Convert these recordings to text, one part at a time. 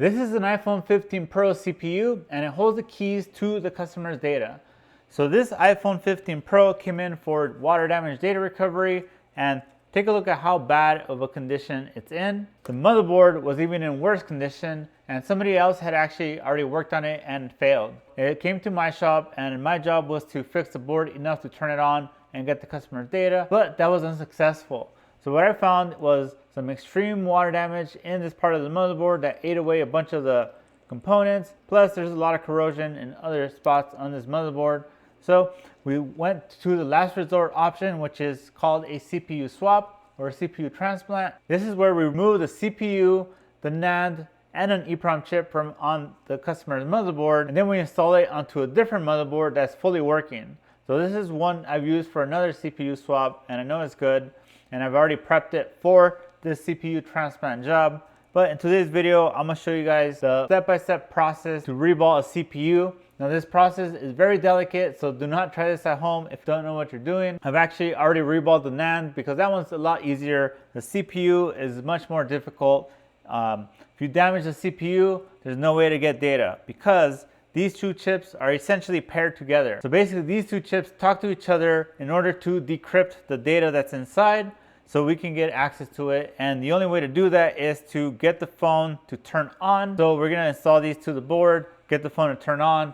This is an iPhone 15 Pro CPU and it holds the keys to the customer's data. So this iPhone 15 Pro came in for water damage data recovery, and take a look at how bad of a condition it's in. The motherboard was even in worse condition, and somebody else had actually already worked on it and failed. It came to my shop and my job was to fix the board enough to turn it on and get the customer's data, but that was unsuccessful. So what I found was some extreme water damage in this part of the motherboard that ate away a bunch of the components. Plus there's a lot of corrosion in other spots on this motherboard. So we went to the last resort option, which is called a CPU swap or a CPU transplant. This is where we remove the CPU, the NAND, and an EEPROM chip from on the customer's motherboard, and then we install it onto a different motherboard that's fully working. So this is one I've used for another CPU swap, and I know it's good, and I've already prepped it for this CPU transplant job. But in today's video, I'm gonna show you guys the step-by-step process to reball a CPU. Now this process is very delicate, so do not try this at home if you don't know what you're doing. I've actually already reballed the NAND because that one's a lot easier. The CPU is much more difficult. If you damage the CPU, there's no way to get data because these two chips are essentially paired together. So basically these two chips talk to each other in order to decrypt the data that's inside so we can get access to it. And the only way to do that is to get the phone to turn on. So we're gonna install these to the board, get the phone to turn on,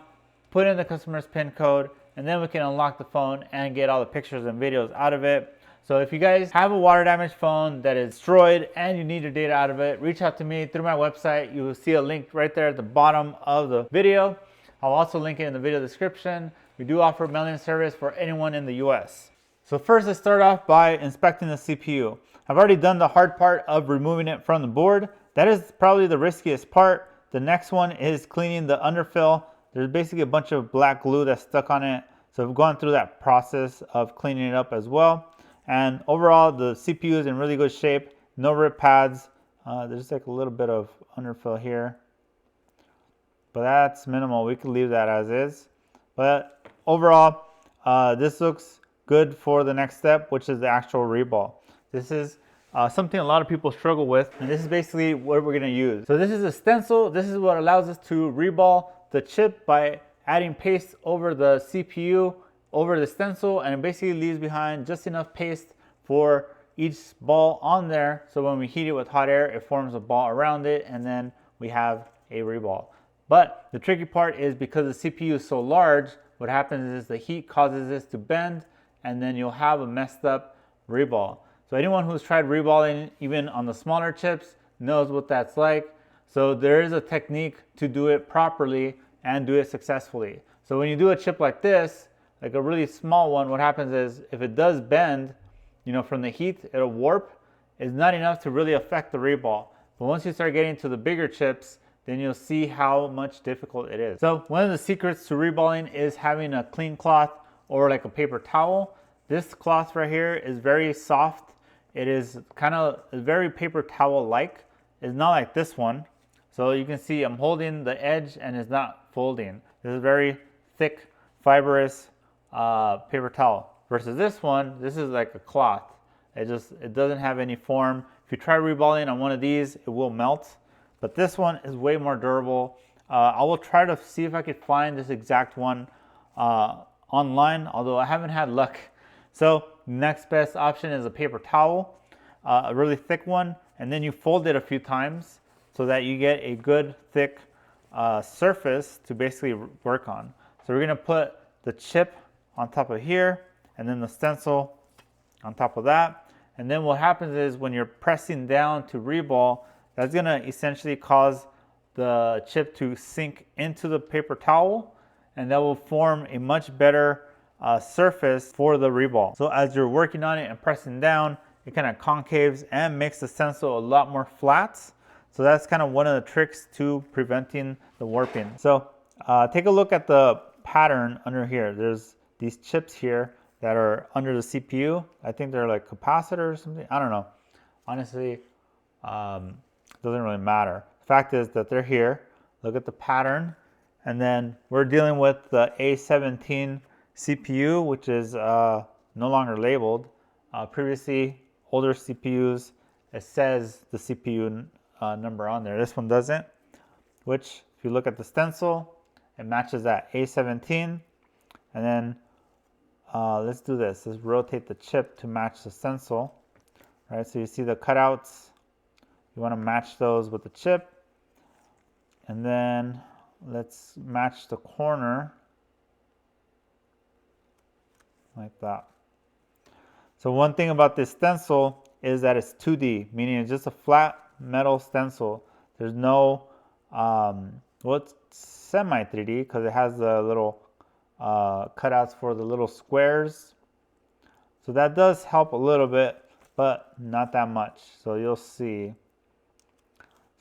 put in the customer's PIN code, and then we can unlock the phone and get all the pictures and videos out of it. So if you guys have a water damaged phone that is destroyed and you need your data out of it, reach out to me through my website. You will see a link right there at the bottom of the video. I'll also link it in the video description. We do offer mailing service for anyone in the US. So first, let's start off by inspecting the CPU. I've already done the hard part of removing it from the board. That is probably the riskiest part. The next one is cleaning the underfill. There's basically a bunch of black glue that's stuck on it. So I've gone through that process of cleaning it up as well. And overall, the CPU is in really good shape. No rip pads. There's like a little bit of underfill here, but that's minimal. We could leave that as is. But overall, this looks good for the next step, which is the actual reball. This is something a lot of people struggle with, and this is basically what we're gonna use. So this is a stencil. This is what allows us to reball the chip by adding paste over the CPU, over the stencil, and it basically leaves behind just enough paste for each ball on there. So when we heat it with hot air, it forms a ball around it, and then we have a reball. But the tricky part is because the CPU is so large, what happens is the heat causes this to bend, and then you'll have a messed up reball. So anyone who's tried reballing even on the smaller chips knows what that's like. So there is a technique to do it properly and do it successfully. So when you do a chip like this, like a really small one, what happens is if it does bend, from the heat, it'll warp. It's not enough to really affect the reball. But once you start getting to the bigger chips, then you'll see how much difficult it is. So one of the secrets to reballing is having a clean cloth or like a paper towel. This cloth right here is very soft. It is kind of very paper towel-like. It's not like this one. So you can see I'm holding the edge and it's not folding. This is very thick, fibrous paper towel. Versus this one, this is like a cloth. It doesn't have any form. If you try reballing on one of these, it will melt. But this one is way more durable. I will try to see if I could find this exact one online, although I haven't had luck. So next best option is a paper towel, a really thick one, and then you fold it a few times so that you get a good thick surface to basically work on. So we're gonna put the chip on top of here, and then the stencil on top of that. And then what happens is when you're pressing down to reball, that's gonna essentially cause the chip to sink into the paper towel, and that will form a much better surface for the reball. So as you're working on it and pressing down, it kind of concaves and makes the stencil a lot more flat. So that's kind of one of the tricks to preventing the warping. So take a look at the pattern under here. There's these chips here that are under the CPU. I think they're like capacitors or something. I don't know. Honestly, doesn't really matter. The fact is that they're here. Look at the pattern. And then we're dealing with the A17 CPU, which is no longer labeled. Previously, older CPUs, it says the CPU number on there. This one doesn't. which if you look at the stencil, it matches that A17. And then let's do this. Let's rotate the chip to match the stencil. All right, so you see the cutouts. You want to match those with the chip. And then let's match the corner like that. So one thing about this stencil is that it's 2D, meaning it's just a flat metal stencil. There's no, well, it's semi 3D because it has the little cutouts for the little squares. So that does help a little bit, but not that much. So you'll see.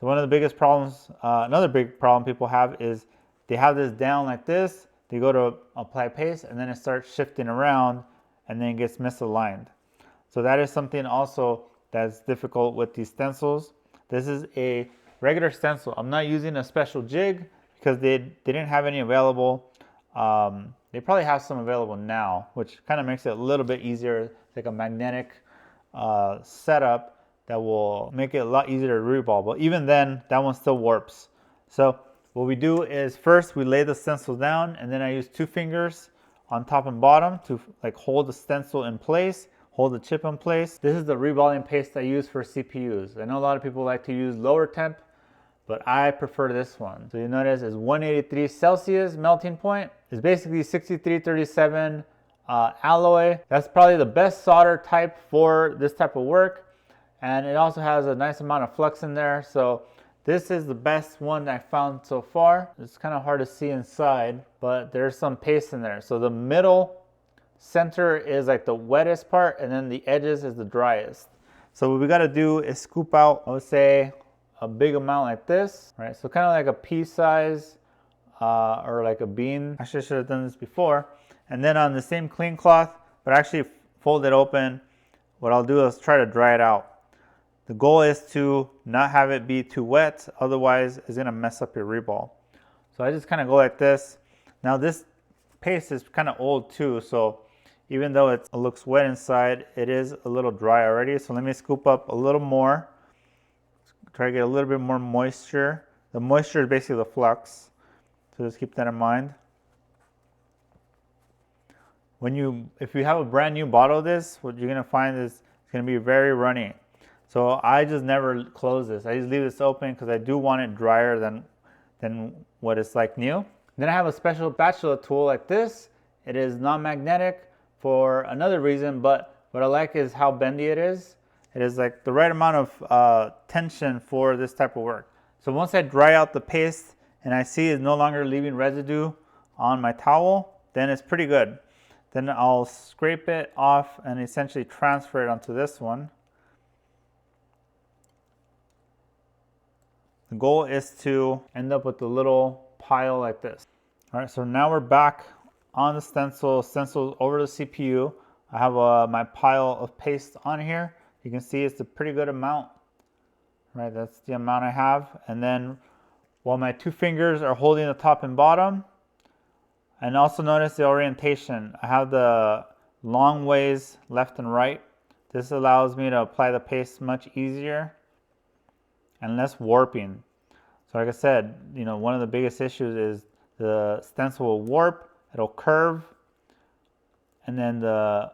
So one of the biggest problems, another big problem people have is they have this down like this. They go to apply paste and then it starts shifting around and then it gets misaligned. So that is something also that's difficult with these stencils. This is a regular stencil. I'm not using a special jig because they didn't have any available. They probably have some available now, which kind of makes it a little bit easier. It's like a magnetic setup that will make it a lot easier to reball. But even then, that one still warps. So what we do is first we lay the stencil down, and then I use 2 fingers on top and bottom to like hold the stencil in place, hold the chip in place. This is the reballing paste I use for CPUs. I know a lot of people like to use lower temp, but I prefer this one. So you notice it's 183 Celsius melting point. It's basically 6337 alloy. That's probably the best solder type for this type of work. And it also has a nice amount of flux in there. So this is the best one I found so far. It's kind of hard to see inside, but there's some paste in there. So the middle center is like the wettest part, and then the edges is the driest. So what we got to do is scoop out, I would say, a big amount like this, right? So kind of like a pea size or like a bean. Actually, I should have done this before. And then on the same clean cloth, but actually fold it open, what I'll do is try to dry it out. The goal is to not have it be too wet, otherwise it's gonna mess up your reball. So I just kind of go like this. Now this paste is kind of old too, so even though it looks wet inside, it is a little dry already. So let me scoop up a little more. Try to get a little bit more moisture. The moisture is basically the flux, so just keep that in mind. If you have a brand new bottle of this, what you're gonna find is it's gonna be very runny. So I just never close this. I just leave this open because I do want it drier than what it's like new. Then I have a special spatula tool like this. It is non-magnetic for another reason, but what I like is how bendy it is. It is like the right amount of tension for this type of work. So once I dry out the paste and I see it's no longer leaving residue on my towel, then it's pretty good. Then I'll scrape it off and essentially transfer it onto this one. The goal is to end up with a little pile like this. All right, so now we're back on the stencil over the CPU. I have my pile of paste on here. You can see it's a pretty good amount, right? That's the amount I have. And then while my 2 fingers are holding the top and bottom, and also notice the orientation. I have the long ways left and right. This allows me to apply the paste much easier and less warping. So like I said, one of the biggest issues is the stencil will warp, it'll curve, and then the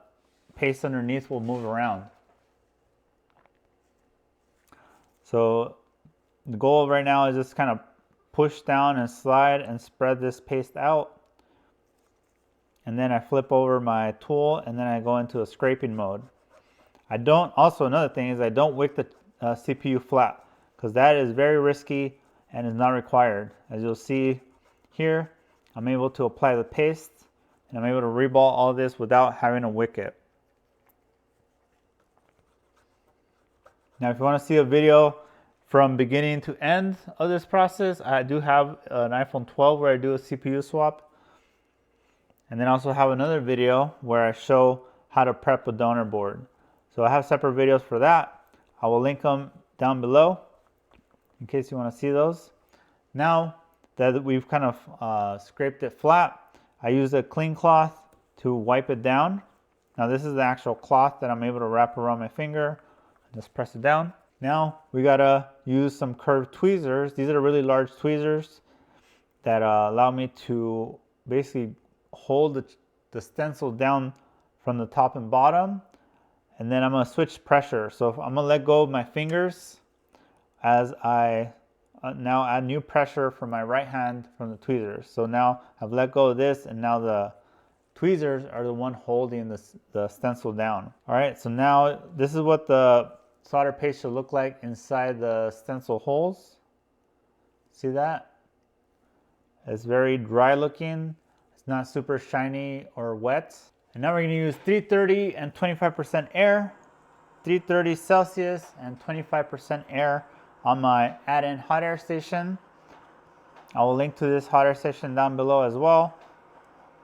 paste underneath will move around. So the goal right now is just kind of push down and slide and spread this paste out. And then I flip over my tool and then I go into a scraping mode. Also another thing is I don't wick the CPU flat, because that is very risky and is not required. As you'll see here, I'm able to apply the paste and I'm able to reball all this without having to wick it. Now if you want to see a video from beginning to end of this process, I do have an iPhone 12 where I do a CPU swap. And then I also have another video where I show how to prep a donor board. So I have separate videos for that. I will link them down below in case you want to see those. Now that we've kind of scraped it flat, I use a clean cloth to wipe it down. Now this is the actual cloth that I'm able to wrap around my finger and just press it down. Now we gotta use some curved tweezers. These are really large tweezers that allow me to basically hold the stencil down from the top and bottom, and then I'm gonna switch pressure. So I'm gonna let go of my fingers as I now add new pressure from my right hand from the tweezers. So now I've let go of this, and now the tweezers are the one holding the stencil down. All right, so now this is what the solder paste should look like inside the stencil holes. See that? It's very dry looking. It's not super shiny or wet. And now we're gonna use 330 and 25% air, 330 Celsius and 25% air on my add-in hot air station. I will link to this hot air station down below as well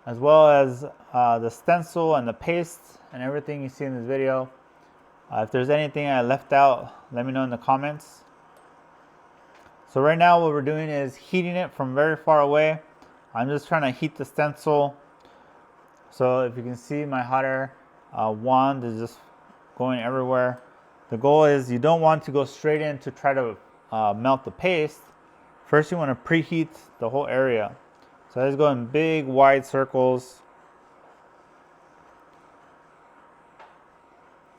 as the stencil and the paste and everything you see in this video. If there's anything I left out, let me know in the comments. So right now what we're doing is heating it from very far away. I'm just trying to heat the stencil. So if you can see, my hot air wand is just going everywhere. The goal is you don't want to go straight in to try to melt the paste. First you want to preheat the whole area. So I just go in big wide circles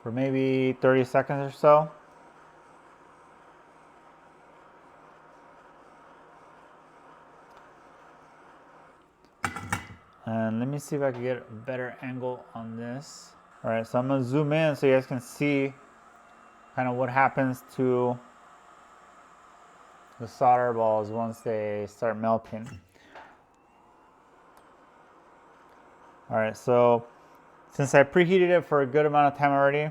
for maybe 30 seconds or so. And let me see if I can get a better angle on this. All right, so I'm gonna zoom in so you guys can see kind of what happens to the solder balls once they start melting. All right, so since I preheated it for a good amount of time already,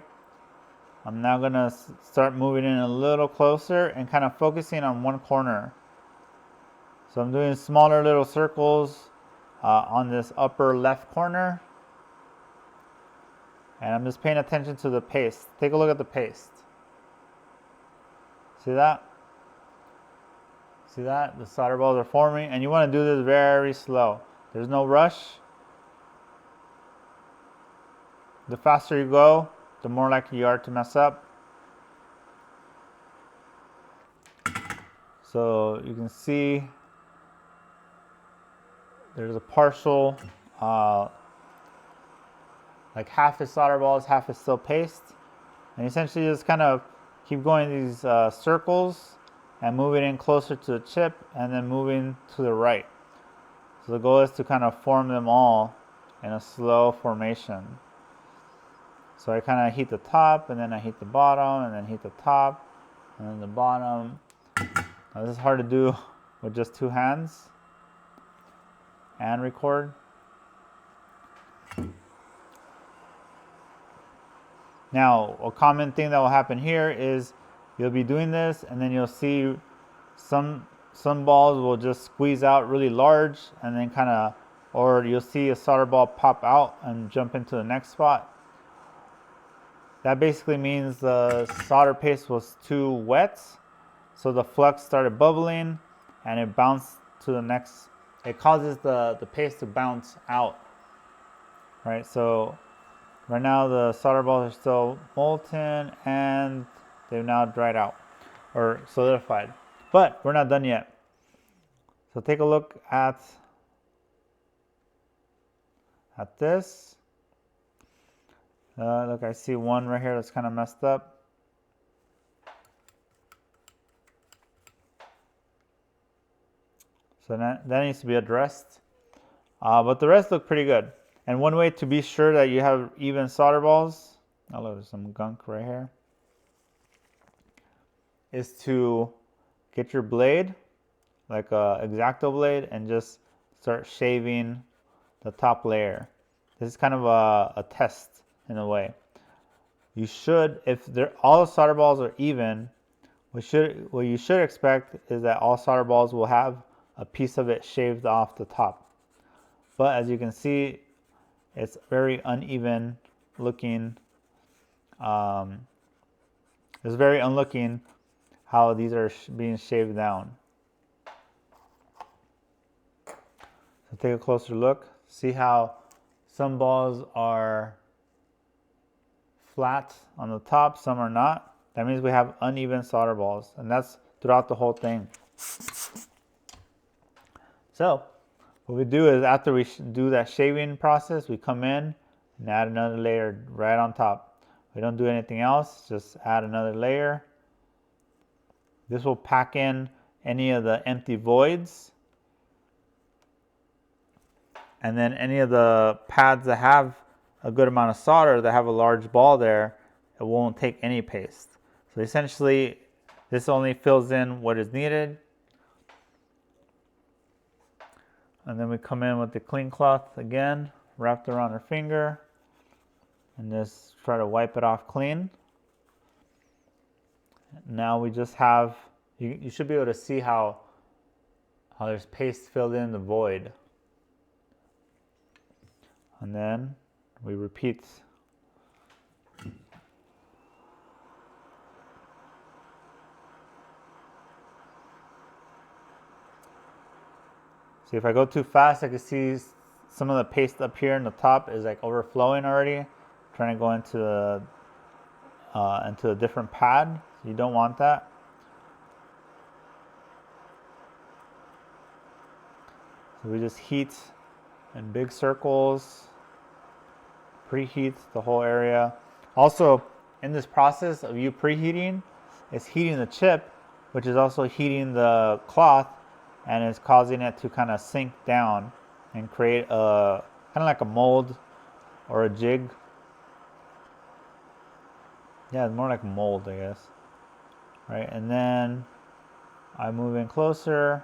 I'm now gonna start moving in a little closer and kind of focusing on one corner. So I'm doing smaller little circles on this upper left corner. And I'm just paying attention to the paste. Take a look at the paste. See that? See that? The solder balls are forming, and you want to do this very slow. There's no rush. The faster you go, the more likely you are to mess up. So you can see there's a partial, like half is solder balls, half is still paste. And essentially just kind of keep going these circles and moving in closer to the chip and then moving to the right. So the goal is to kind of form them all in a slow formation. So I kind of heat the top, and then I heat the bottom, and then heat the top, and then the bottom. Now, this is hard to do with just two hands and record. Now, a common thing that will happen here is you'll be doing this, and then you'll see some balls will just squeeze out really large, and then kind of, or you'll see a solder ball pop out and jump into the next spot. That basically means the solder paste was too wet, so the flux started bubbling and it bounced to the next. It causes the paste to bounce out, right? So right now the solder balls are still molten and they've now dried out or solidified, but we're not done yet. So take a look at this. Look, I see one right here that's kind of messed up. So that needs to be addressed. But the rest look pretty good. And one way to be sure that you have even solder balls, oh look, there's some gunk right here, is to get your blade, like a X-Acto blade, and just start shaving the top layer. This is kind of a test in a way. You should, if all the solder balls are even, what you should expect is that all solder balls will have a piece of it shaved off the top. But as you can see, it's very uneven looking. It's very unlooking how these are being shaved down. So take a closer look. See how some balls are flat on the top, some are not. that means we have uneven solder balls, and that's throughout the whole thing. So what we do is after we do that shaving process, we come in and add another layer right on top. We don't do anything else, just add another layer. This will pack in any of the empty voids, and then any of the pads that have a good amount of solder, that have a large ball there, it won't take any paste. So essentially, this only fills in what is needed. And then we come in with the clean cloth again, wrapped around our finger, and just try to wipe it off clean. Now we just have, you should be able to see how there's paste filled in the void. And then we repeat. See, if I go too fast, I can see some of the paste up here in the top is like overflowing already, trying to go into a different pad. So you don't want that. So we just heat in big circles, preheat the whole area. Also, in this process of you preheating, it's heating the chip, which is also heating the cloth, and is causing it to kind of sink down and create a kind of like a mold or a jig. Yeah, it's more like a mold, I guess. Right, and then I move in closer.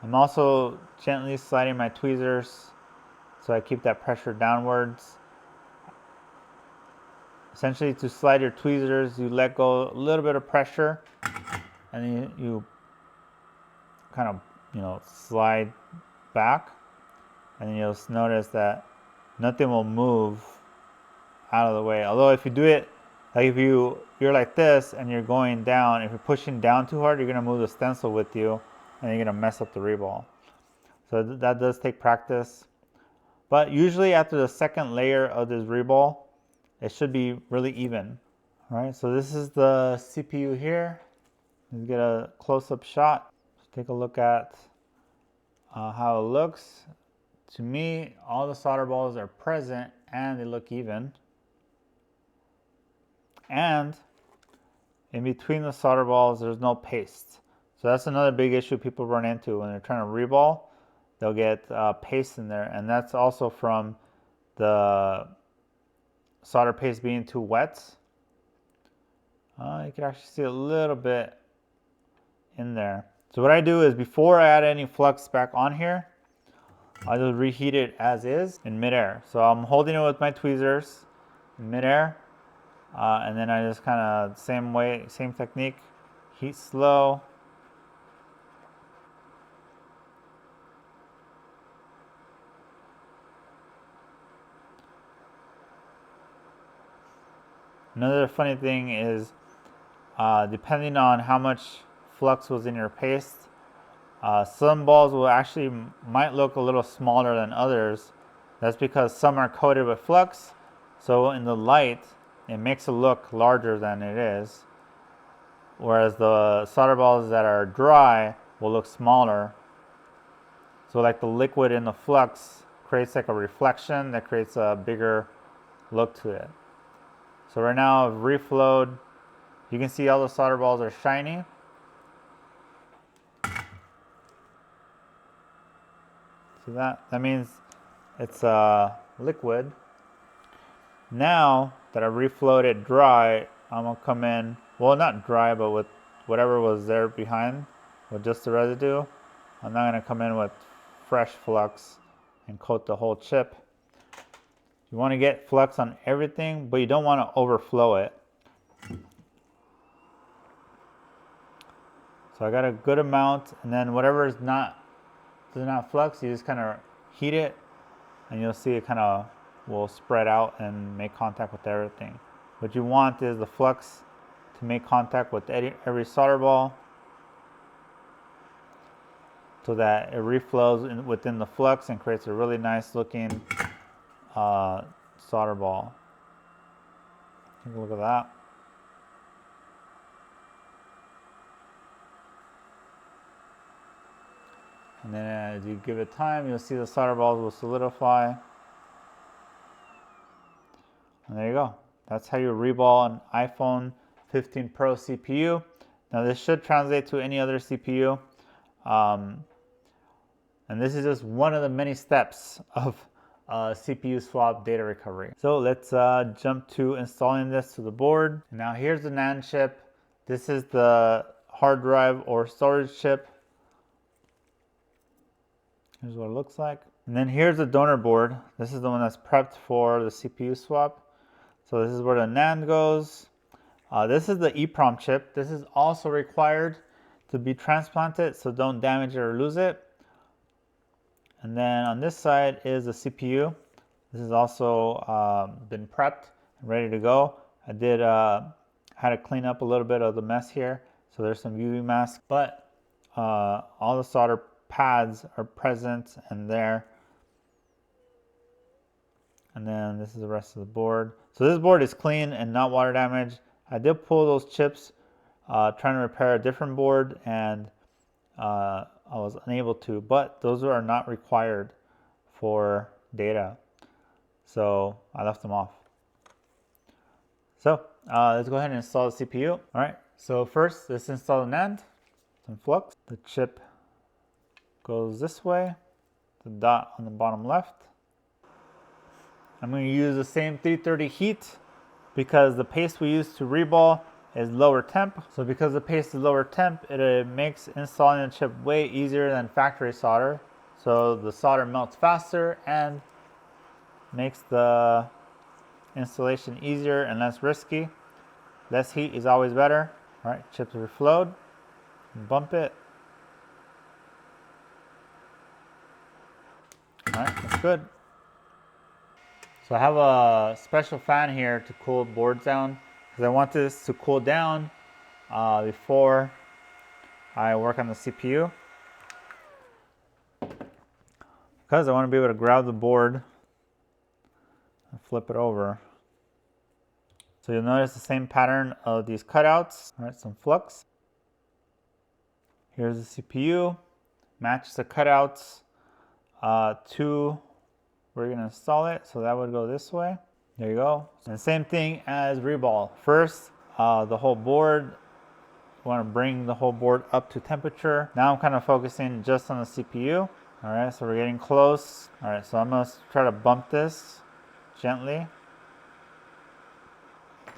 I'm also gently sliding my tweezers so I keep that pressure downwards. Essentially, to slide your tweezers, you let go a little bit of pressure, and then you kind of, slide back, and then you'll notice that nothing will move out of the way. Although if you do it, like if you're like this and you're going down, if you're pushing down too hard, you're gonna move the stencil with you, and you're gonna mess up the reball. So that does take practice. But usually after the second layer of this reball, it should be really even. All right, so this is the CPU here. Let's get a close-up shot. Let's take a look at how it looks. To me, all the solder balls are present and they look even. And in between the solder balls, there's no paste. So that's another big issue people run into when they're trying to reball. They'll get paste in there, and that's also from the solder paste being too wet. You can actually see a little bit in there. So what I do is before I add any flux back on here, I just reheat it as is in midair. So I'm holding it with my tweezers in midair, and then I just kind of same way, same technique, heat slow. Another funny thing is, depending on how much flux was in your paste, some balls will actually might look a little smaller than others. That's because some are coated with flux, so in the light it makes it look larger than it is, whereas the solder balls that are dry will look smaller. So like the liquid in the flux creates like a reflection that creates a bigger look to it. So right now I've reflowed. You can see all the solder balls are shiny. See that? That means it's liquid. Now that I reflowed it dry, I'm gonna come in, well, not dry, but with whatever was there behind, with just the residue. I'm now gonna come in with fresh flux and coat the whole chip. You want to get flux on everything, but you don't want to overflow it. So I got a good amount, and then whatever is not flux, you just kind of heat it, and you'll see it kind of will spread out and make contact with everything. What you want is the flux to make contact with every solder ball, so that it reflows within the flux and creates a really nice looking solder ball. Take a look at that. And then as you give it time, you'll see the solder balls will solidify. And there you go. That's how you reball an iPhone 15 Pro CPU. Now this should translate to any other CPU. And this is just one of the many steps of CPU swap data recovery. So let's jump to installing this to the board. Now here's the NAND chip. This is the hard drive or storage chip. Here's what it looks like. And then here's the donor board. This is the one that's prepped for the CPU swap. So this is where the NAND goes. This is the EEPROM chip. This is also required to be transplanted, so don't damage it or lose it. And then on this side is the CPU. This has also been prepped and ready to go. I did had to clean up a little bit of the mess here. So there's some UV mask, but all the solder pads are present and there. And then this is the rest of the board. So this board is clean and not water damaged. I did pull those chips trying to repair a different board, and I was unable to, but those are not required for data. So I left them off. So let's go ahead and install the CPU. All right, so first let's install the NAND, some flux. The chip goes this way, the dot on the bottom left. I'm going to use the same 330 heat because the paste we use to reball is lower temp. So because the paste is lower temp, it makes installing the chip way easier than factory solder. So the solder melts faster and makes the installation easier and less risky. Less heat is always better. All right, chips are flowed. Bump it. All right, that's good. So I have a special fan here to cool boards down because I want this to cool down before I work on the CPU. Because I want to be able to grab the board and flip it over. So you'll notice the same pattern of these cutouts. All right, some flux. Here's the CPU. Match the cutouts to where you're going to install it. So that would go this way. There you go. And same thing as reball. First, the whole board. You want to bring the whole board up to temperature. Now I'm kind of focusing just on the CPU. All right, so we're getting close. All right, so I'm going to try to bump this gently.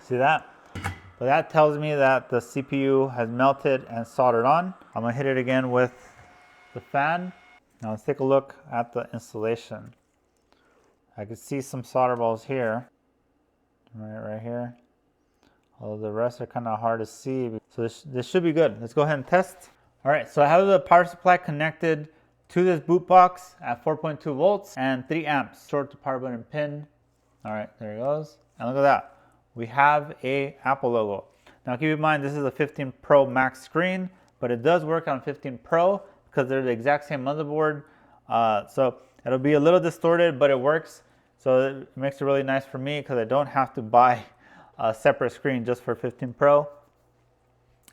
See that? But that tells me that the CPU has melted and soldered on. I'm going to hit it again with the fan. Now let's take a look at the installation. I can see some solder balls here, right here. Although the rest are kind of hard to see. So this should be good. Let's go ahead and test. All right, so I have the power supply connected to this boot box at 4.2 volts and 3 amps. Short to power button pin. All right, there it goes. And look at that. We have a Apple logo. Now keep in mind, this is a 15 Pro Max screen, but it does work on 15 Pro because they're the exact same motherboard. So it'll be a little distorted, but it works. So it makes it really nice for me because I don't have to buy a separate screen just for 15 Pro.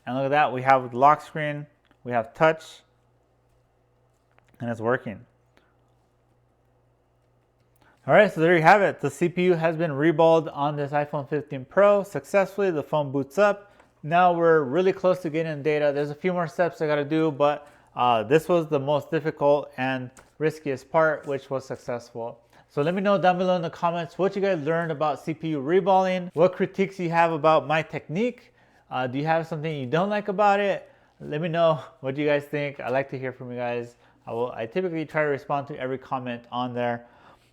And look at that, we have the lock screen, we have touch, and it's working. All right, so there you have it. The CPU has been reballed on this iPhone 15 Pro successfully. The phone boots up. Now we're really close to getting data. There's a few more steps I gotta do, but this was the most difficult and riskiest part, which was successful. So let me know down below in the comments what you guys learned about CPU reballing, what critiques you have about my technique. Do you have something you don't like about it? Let me know what you guys think. I like to hear from you guys. I typically try to respond to every comment on there.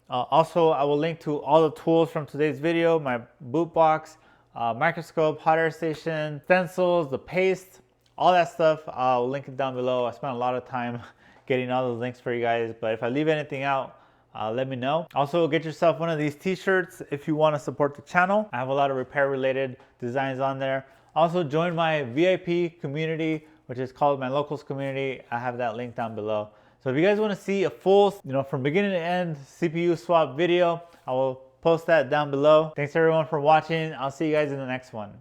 Also, I will link to all the tools from today's video, my boot box, microscope, hot air station, stencils, the paste, all that stuff. I'll link it down below. I spent a lot of time getting all those links for you guys, but if I leave anything out, let me know. Also, get yourself one of these t-shirts if you want to support the channel. I have a lot of repair related designs on there. Also, join my VIP community, which is called my locals community. I have that link down below. So if you guys want to see a full, from beginning to end CPU swap video, I will post that down below. Thanks everyone for watching. I'll see you guys in the next one.